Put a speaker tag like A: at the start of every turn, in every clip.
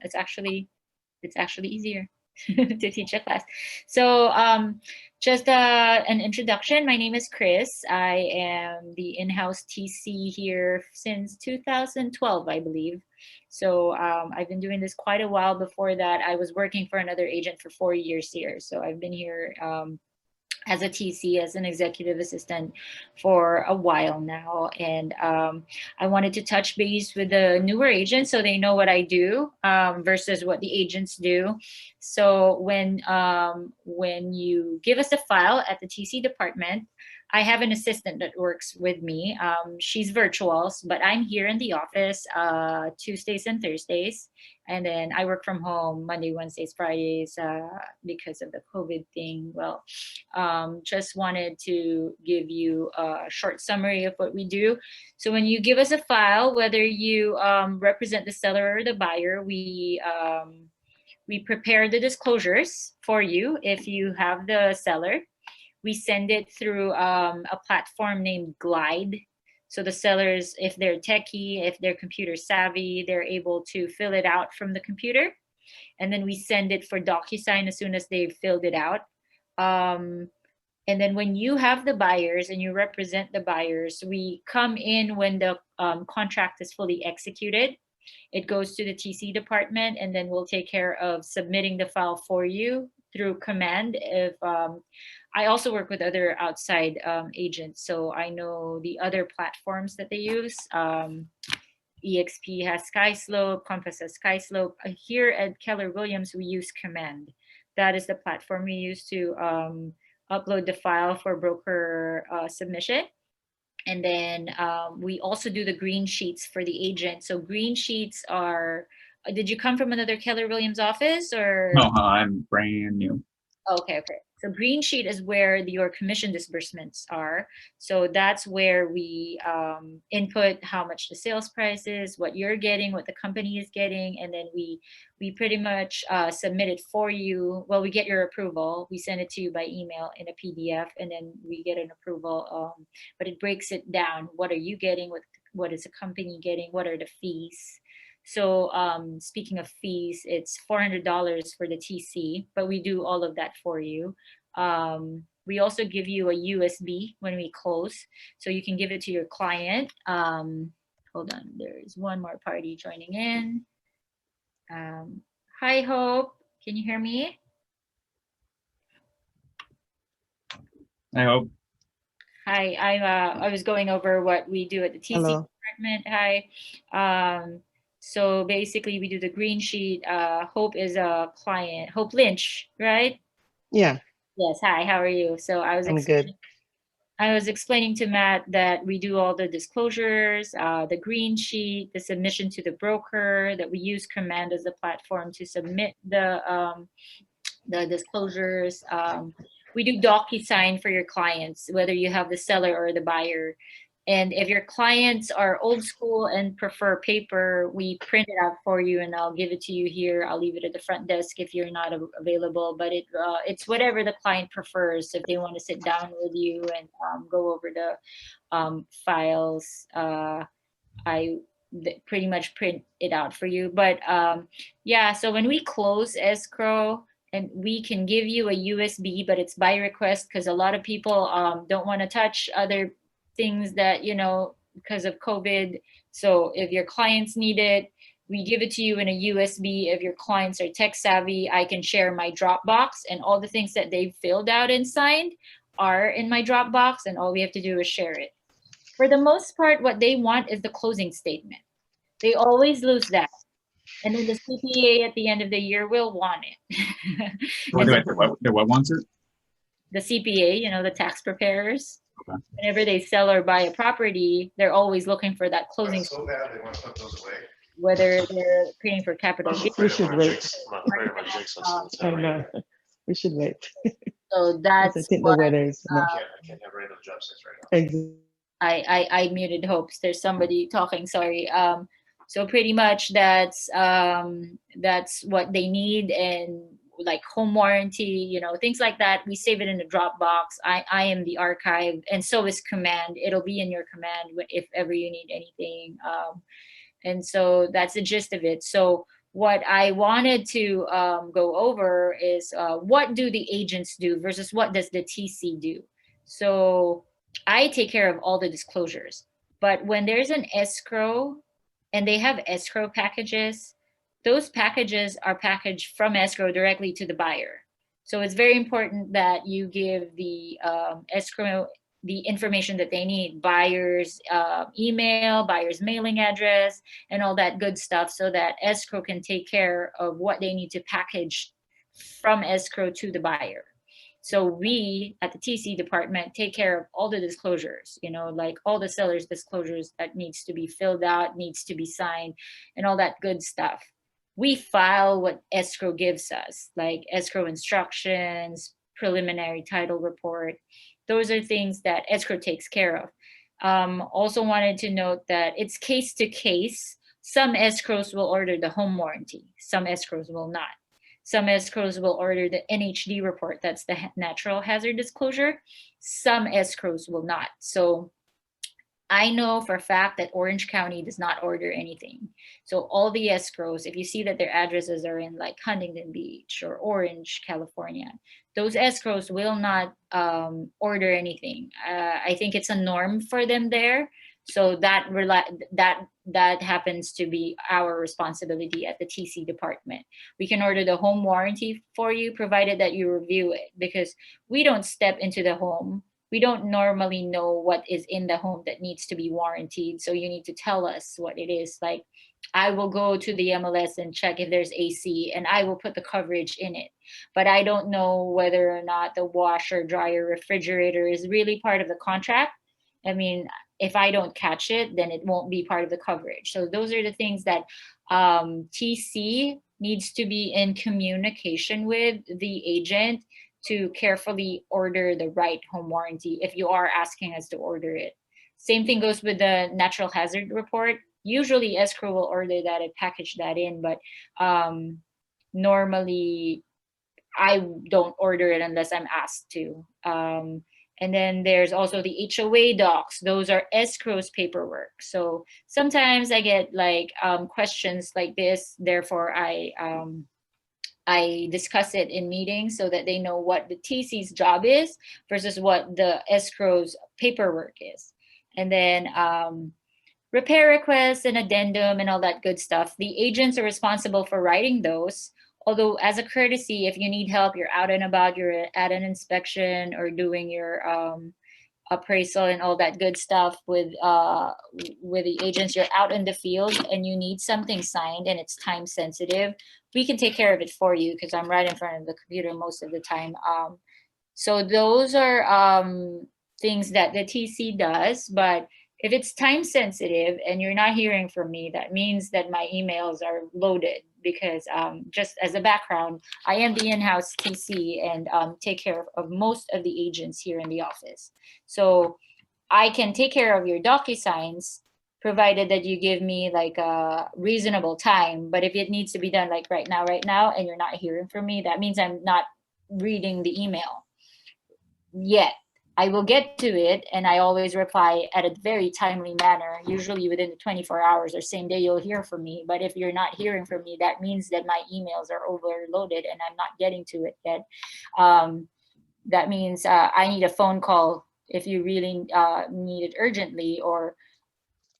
A: It's actually easier to teach a class. So just an introduction. My name is Cris. I am the in-house TC here since 2012, I believe. So I've been doing this quite a while. Before that, I was working for another agent for 4 years here. So I've been here as a TC, as an executive assistant for a while now. And I wanted to touch base with the newer agents so they know what I do versus what the agents do. So when you give us a file at the TC department, I have an assistant that works with me. She's virtual, but I'm here in the office Tuesdays and Thursdays. And then I work from home Monday, Wednesdays, Fridays because of the COVID thing. Well, just wanted to give you a short summary of what we do. So when you give us a file, whether you represent the seller or the buyer, we prepare the disclosures for you. If you have the seller, we send it through a platform named Glide. So the sellers, if they're techie, if they're computer savvy, they're able to fill it out from the computer. And then we send it for DocuSign as soon as they've filled it out. And then when you have the buyers and you represent the buyers, we come in when the contract is fully executed. It goes to the TC department, and then we'll take care of submitting the file for you through command. If I also work with other outside agents, so I know the other platforms that they use. EXP has SkySlope, Compass has SkySlope. Here at Keller Williams, we use Command. That is the platform we use to upload the file for broker submission. And then we also do the green sheets for the agent. So green sheets are, did you come from another Keller Williams office or?
B: No, I'm brand new.
A: Okay. So green sheet is where your commission disbursements are. So that's where we input how much the sales price is, what you're getting, what the company is getting, and then we pretty much submit it for you. Well, we get your approval. We send it to you by email in a PDF, and then we get an approval. But it breaks it down. What are you getting? What is the company getting? What are the fees? So speaking of fees, it's $400 for the TC, but we do all of that for you. We also give you a USB when we close, so you can give it to your client. Hold on, there's one more party joining in. Hi, Hope. Can you hear me?
B: I hope.
A: Hi, I was going over what we do at the TC department. Hi. So basically, we do the green sheet. Hope is a client. Hope Lynch, right?
C: Yeah.
A: Yes. Hi. How are you? So
C: I'm good.
A: I was explaining to Matt that we do all the disclosures, the green sheet, the submission to the broker. That we use Command as a platform to submit the disclosures. We do DocuSign for your clients, whether you have the seller or the buyer. And if your clients are old school and prefer paper, we print it out for you, and I'll give it to you here. I'll leave it at the front desk if you're not available, but it's whatever the client prefers. If they want to sit down with you and go over the files, I pretty much print it out for you. But yeah, so when we close escrow, and we can give you a USB, but it's by request because a lot of people don't want to touch other things that, because of COVID. So if your clients need it, we give it to you in a USB. If your clients are tech savvy, I can share my Dropbox, and all the things that they've filled out and signed are in my Dropbox, and all we have to do is share it. For the most part, what they want is the closing statement. They always lose that. And then the CPA at the end of the year will want it.
B: What wants it?
A: The CPA, the tax preparers.
B: Okay.
A: Whenever they sell or buy a property, they're always looking for that closing.
D: So bad they want to put those away.
A: Whether they're paying for capital.
C: We should wait. I know. We should wait.
A: So that's.
C: I think the weather is.
D: I can't have random job sites right now.
C: Exactly.
A: I muted Hopes. There's somebody talking. Sorry. So pretty much that's what they need, and like home warranty, things like that. We save it in the Dropbox. I am the archive, and so is Command. It'll be in your Command if ever you need anything. And so that's the gist of it. So what I wanted to go over is what do the agents do versus what does the TC do. So I take care of all the disclosures, but when there's an escrow and they have escrow packages, those packages are packaged from escrow directly to the buyer. So it's very important that you give the escrow the information that they need, buyer's email, buyer's mailing address, and all that good stuff, so that escrow can take care of what they need to package from escrow to the buyer. So we at the TC department take care of all the disclosures, like all the seller's disclosures that needs to be filled out, needs to be signed, and all that good stuff. We file what escrow gives us, like escrow instructions, preliminary title report. Those are things that escrow takes care of. Also wanted to note that it's case to case. Some escrows will order the home warranty. Some escrows will not. Some escrows will order the NHD report. That's the natural hazard disclosure. Some escrows will not. So I know for a fact that Orange County does not order anything. So all the escrows, if you see that their addresses are in like Huntington Beach or Orange, California, those escrows will not order anything. I think it's a norm for them there. So that happens to be our responsibility at the TC department. We can order the home warranty for you, provided that you review it, because we don't step into the home. We don't normally know what is in the home that needs to be warranted. So you need to tell us what it is. Like, I will go to the MLS and check if there's AC, and I will put the coverage in it. But I don't know whether or not the washer, dryer, refrigerator is really part of the contract. I mean, if I don't catch it, then it won't be part of the coverage. So those are the things that TC needs to be in communication with the agent to carefully order the right home warranty if you are asking us to order it. Same thing goes with the natural hazard report. Usually escrow will order that and package that in, but normally I don't order it unless I'm asked to. And then there's also the HOA docs. Those are escrow's paperwork. So sometimes I get like questions like this. Therefore, I discuss it in meetings so that they know what the TC's job is versus what the escrow's paperwork is. And then repair requests and addendum and all that good stuff. The agents are responsible for writing those. Although as a courtesy, if you need help, you're out and about, you're at an inspection or doing your appraisal and all that good stuff with the agents, you're out in the field and you need something signed and it's time sensitive, we can take care of it for you because I'm right in front of the computer most of the time. So those are things that the TC does, but if it's time sensitive and you're not hearing from me, that means that my emails are loaded because just as a background, I am the in-house TC and take care of most of the agents here in the office. So I can take care of your DocuSigns provided that you give me like a reasonable time. But if it needs to be done like right now, and you're not hearing from me, that means I'm not reading the email yet. I will get to it and I always reply at a very timely manner, usually within the 24 hours or same day you'll hear from me. But if you're not hearing from me, that means that my emails are overloaded and I'm not getting to it yet. That means I need a phone call if you really need it urgently, or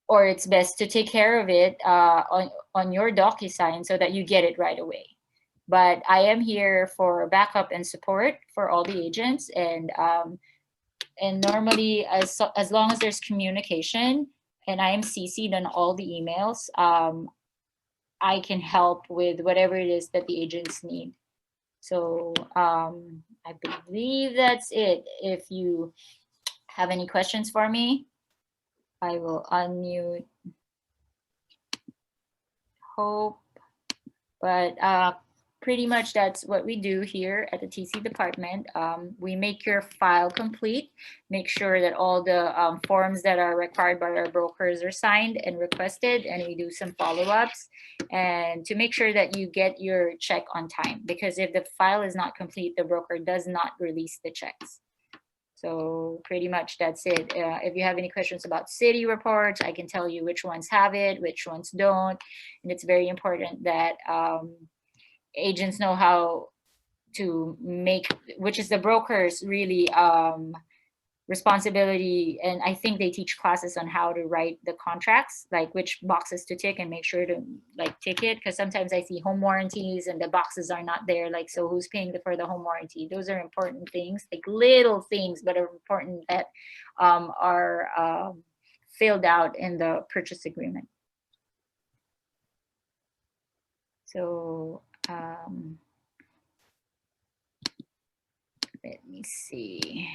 A: it's best to take care of it on your DocuSign so that you get it right away. But I am here for backup and support for all the agents, and normally as long as there's communication and I am CC'd on all the emails, I can help with whatever it is that the agents need. So I believe that's it. If you have any questions for me, I will unmute. Hope, but pretty much that's what we do here at the TC department. We make your file complete, make sure that all the forms that are required by our brokers are signed and requested, and we do some follow-ups and to make sure that you get your check on time, because if the file is not complete, the broker does not release the checks. So pretty much that's it. If you have any questions about city reports, I can tell you which ones have it, which ones don't. And it's very important that agents know how to make, which is the brokers really responsibility. And I think they teach classes on how to write the contracts, like which boxes to tick and make sure to like tick it. Because sometimes I see home warranties and the boxes are not there. Like, so who's paying for the home warranty? Those are important things, like little things, but are important that are filled out in the purchase agreement. So let me see.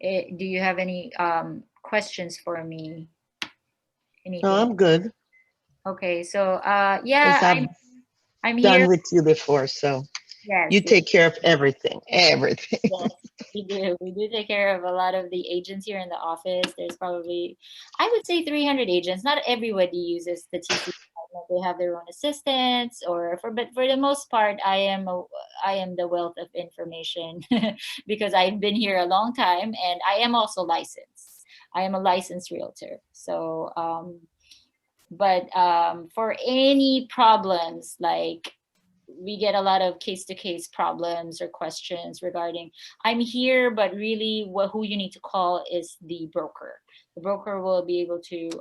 A: Do you have any questions for me? Anything?
C: No, I'm good.
A: Okay, so yeah,
C: I've
A: I'm
C: done
A: here.
C: with you before, so
A: Yes,
C: you
A: yes,
C: take care of everything.
A: yes, we do. We do take care of a lot of the agents here in the office. There's probably, I would say 300 agents. Not everybody uses the TC. They have their own assistants, but for the most part, I am the wealth of information because I've been here a long time, and I am also licensed. I am a licensed realtor. So, but for any problems, like we get a lot of case-to-case problems or questions regarding, I'm here, but really who you need to call is the broker. The broker will be able to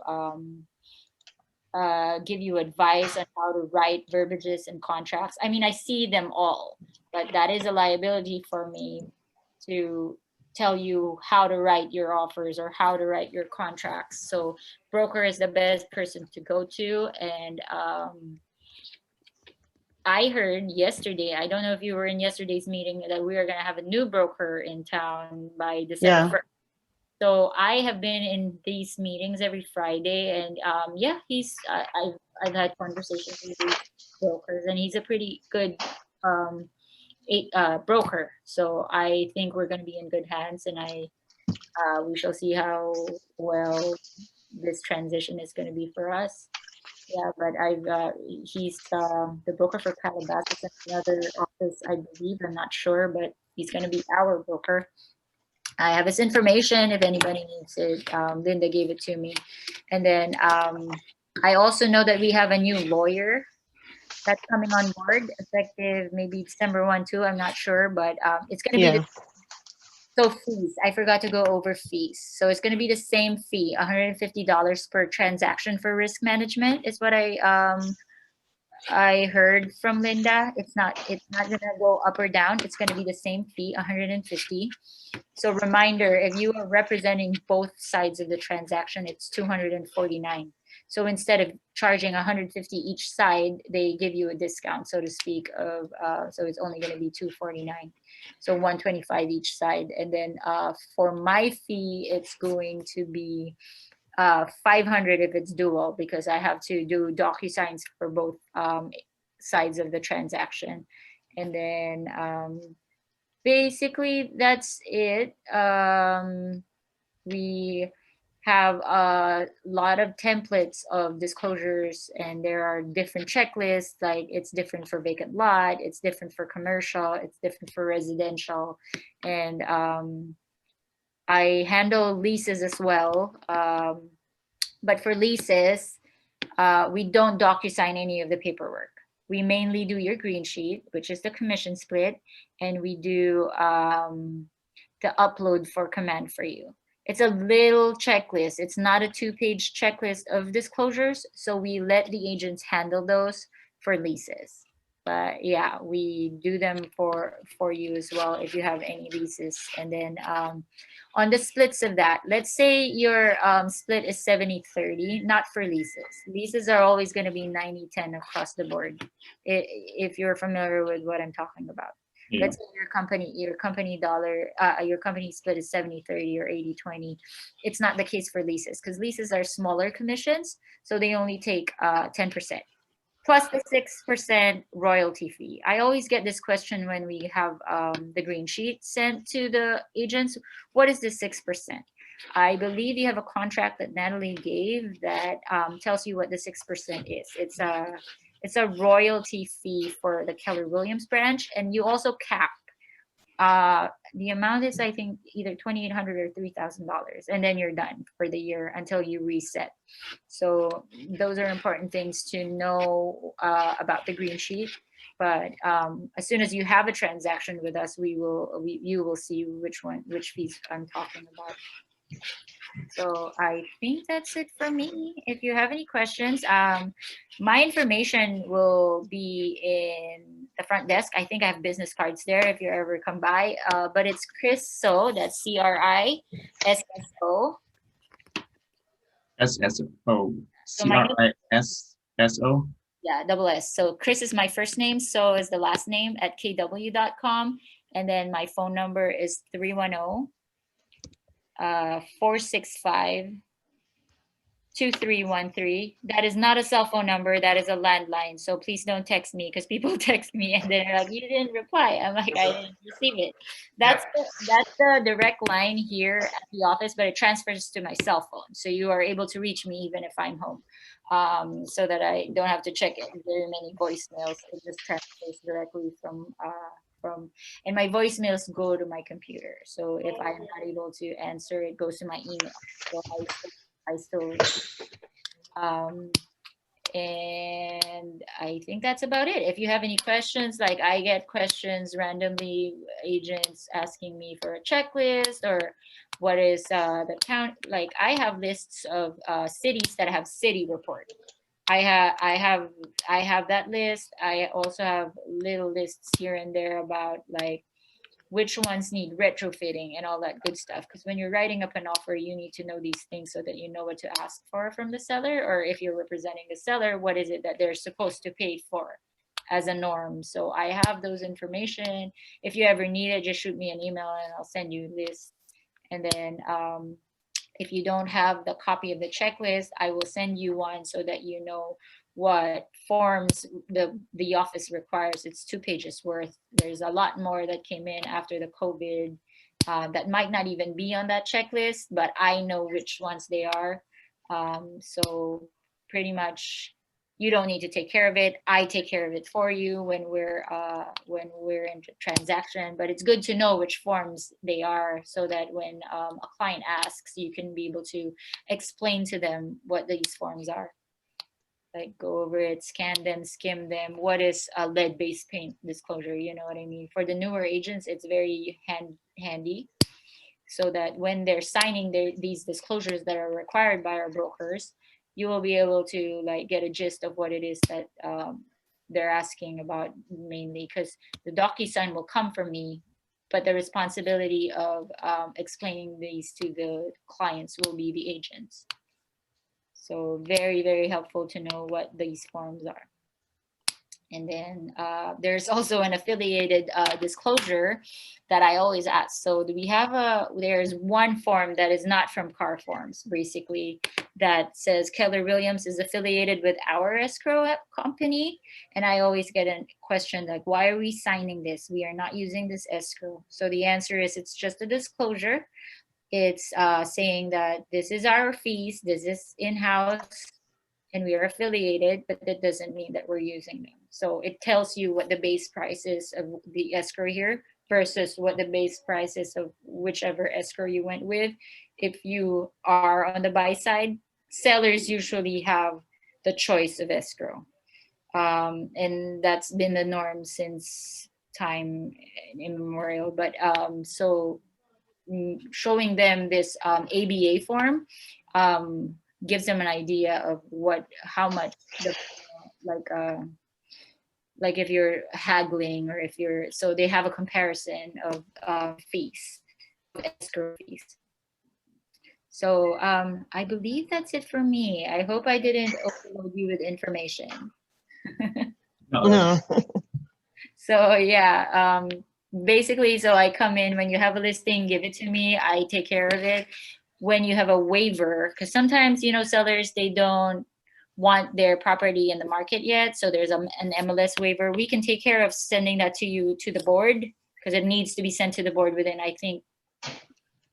A: give you advice on how to write verbiages and contracts. I mean, I see them all, but that is a liability for me to tell you how to write your offers or how to write your contracts. So broker is the best person to go to. And I heard yesterday, I don't know if you were in yesterday's meeting, that we are going to have a new broker in town by December 1st. So I have been in these meetings every Friday, and yeah, I've had conversations with these brokers, and he's a pretty good broker. So I think we're going to be in good hands, and we shall see how well this transition is going to be for us. Yeah, but he's the broker for Calabasas and another office, I believe. I'm not sure, but he's going to be our broker. I have his information if anybody needs it. Linda gave it to me. And then I also know that we have a new lawyer that's coming on board effective maybe December 1 too. I'm not sure, but it's going to be so fees. I forgot to go over fees. So it's going to be the same fee, $150 per transaction for risk management is what I heard from Linda. It's not going to go up or down. It's going to be the same fee, 150. So reminder, if you are representing both sides of the transaction, it's 249. So instead of charging 150 each side, they give you a discount, so to speak, of so it's only going to be 249. So 125 each side. And then for my fee, it's going to be 500 if it's dual, because I have to do DocuSigns for both sides of the transaction. And then basically that's it. We have a lot of templates of disclosures, and there are different checklists. Like it's different for vacant lot, it's different for commercial, it's different for residential. And I handle leases as well. But for leases, we don't DocuSign any of the paperwork. We mainly do your green sheet, which is the commission split, and we do the upload for command for you. It's a little checklist. It's not a 2-page checklist of disclosures, so we let the agents handle those for leases. But yeah, we do them for you as well if you have any leases. And then on the splits of that, let's say your split is 70-30, not for leases. Leases are always going to be 90-10 across the board, if you're familiar with what I'm talking about. Yeah. Let's say your company split is 70-30 or 80-20. It's not the case for leases, because leases are smaller commissions, so they only take 10%. Plus the 6% royalty fee. I always get this question when we have the green sheet sent to the agents. What is the 6%? I believe you have a contract that Natalie gave that tells you what the 6% is. It's a royalty fee for the Keller Williams branch, and you also cap The amount is, I think, either $2,800 or $3,000, and then you're done for the year until you reset. So those are important things to know about the green sheet. But as soon as you have a transaction with us, you will see which fees I'm talking about. So I think that's it for me. If you have any questions, my information will be in the front desk. I think I have business cards there if you ever come by. But it's Cris So, that's CRISSO.
B: SSO.
A: So my name-
B: CRISSO.
A: Yeah, double S. So Cris is my first name, So is the last name at kw.com. And then my phone number is 310 465 2313. That is not a cell phone number. That is a landline. So please don't text me, because people text me and they're like, you didn't reply. I'm like, I didn't receive it. That's the direct line here at the office, but it transfers to my cell phone. So you are able to reach me even if I'm home, so that I don't have to check very many voicemails. It just transfers directly from, and my voicemails go to my computer. So if I'm not able to answer, it goes to my email. So I still and I think that's about it. If you have any questions, like I get questions randomly, agents asking me for a checklist or what is the count. Like I have lists of cities that have city report. I have that list. I also have little lists here and there about like which ones need retrofitting and all that good stuff. Because when you're writing up an offer, you need to know these things so that you know what to ask for from the seller, or if you're representing the seller, what is it that they're supposed to pay for as a norm. So I have those information. If you ever need it, just shoot me an email and I'll send you this. And then if you don't have the copy of the checklist, I will send you one so that you know what forms the office requires. It's 2 pages worth. There's a lot more that came in after the COVID that might not even be on that checklist, but I know which ones they are. So pretty much you don't need to take care of it. I take care of it for you when we're in transaction, but it's good to know which forms they are so that when a client asks, you can be able to explain to them what these forms are. Like go over it, scan them, skim them. What is a lead-based paint disclosure? You know what I mean? For the newer agents, it's very handy so that when they're signing these disclosures that are required by our brokers, you will be able to like get a gist of what it is that they're asking about mainly, because the DocuSign will come from me, but the responsibility of explaining these to the clients will be the agents. So very, very helpful to know what these forms are. And then there's also an affiliated disclosure that I always ask. So do we have there's one form that is not from Car Forms, basically, that says Keller Williams is affiliated with our escrow company. And I always get a question like, why are we signing this? We are not using this escrow. So the answer is it's just a disclosure. It's saying that this is our fees, this is in-house, and we are affiliated, but that doesn't mean that we're using them. So it tells you what the base price is of the escrow here versus what the base price is of whichever escrow you went with. If you are on the buy side, sellers usually have the choice of escrow. And that's been the norm since time immemorial. But so showing them this ABA form gives them an idea of how much like if you're haggling or if you're, so they have a comparison of fees, escrow fees. So I believe that's it for me. I hope I didn't overload you with information.
C: No.
A: So yeah, basically, so I come in when you have a listing, give it to me, I take care of it. When you have a waiver, because sometimes, sellers, they don't want their property in the market yet. So there's an MLS waiver. We can take care of sending that to you to the board, because it needs to be sent to the board within, I think,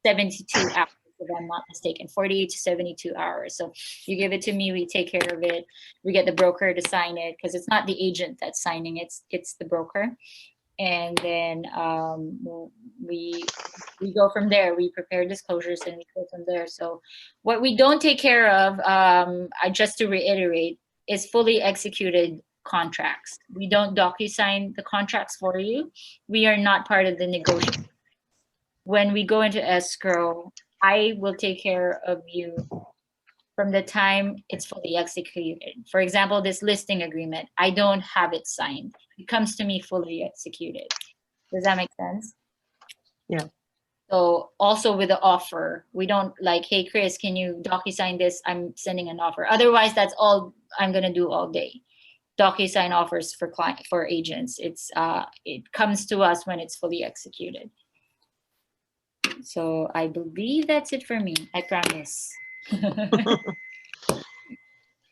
A: 72 hours, if I'm not mistaken, 48 to 72 hours. So you give it to me, we take care of it. We get the broker to sign it, because it's not the agent that's signing, it's the broker. and then we go from there. We prepare disclosures and we go from there. So what we don't take care of, just to reiterate, is fully executed contracts. We don't DocuSign the contracts for you. We are not part of the negotiation. When we go into escrow, I will take care of you from the time it's fully executed. For example, this listing agreement, I don't have it signed. It comes to me fully executed. Does that make sense?
C: Yeah.
A: So also with the offer, we don't like, hey, Chris, can you DocuSign this? I'm sending an offer. Otherwise, that's all I'm gonna do all day. DocuSign offers for agents. It comes to us when it's fully executed. So I believe that's it for me. I promise.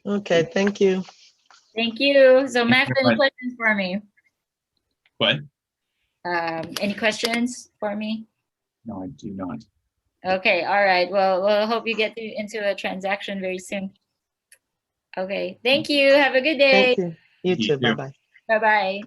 C: Okay, thank you.
A: Thank you. So
B: Thank
A: Max,
B: you
A: any
B: very much.
A: questions for me?
B: What?
A: Any questions for me?
B: No, I do not.
A: Okay, all right. Well, we'll hope you get into a transaction very soon. Okay, thank you. Have a good day.
C: Thank you. You
B: You
C: too.
B: too.
C: Bye-bye.
A: Bye-bye.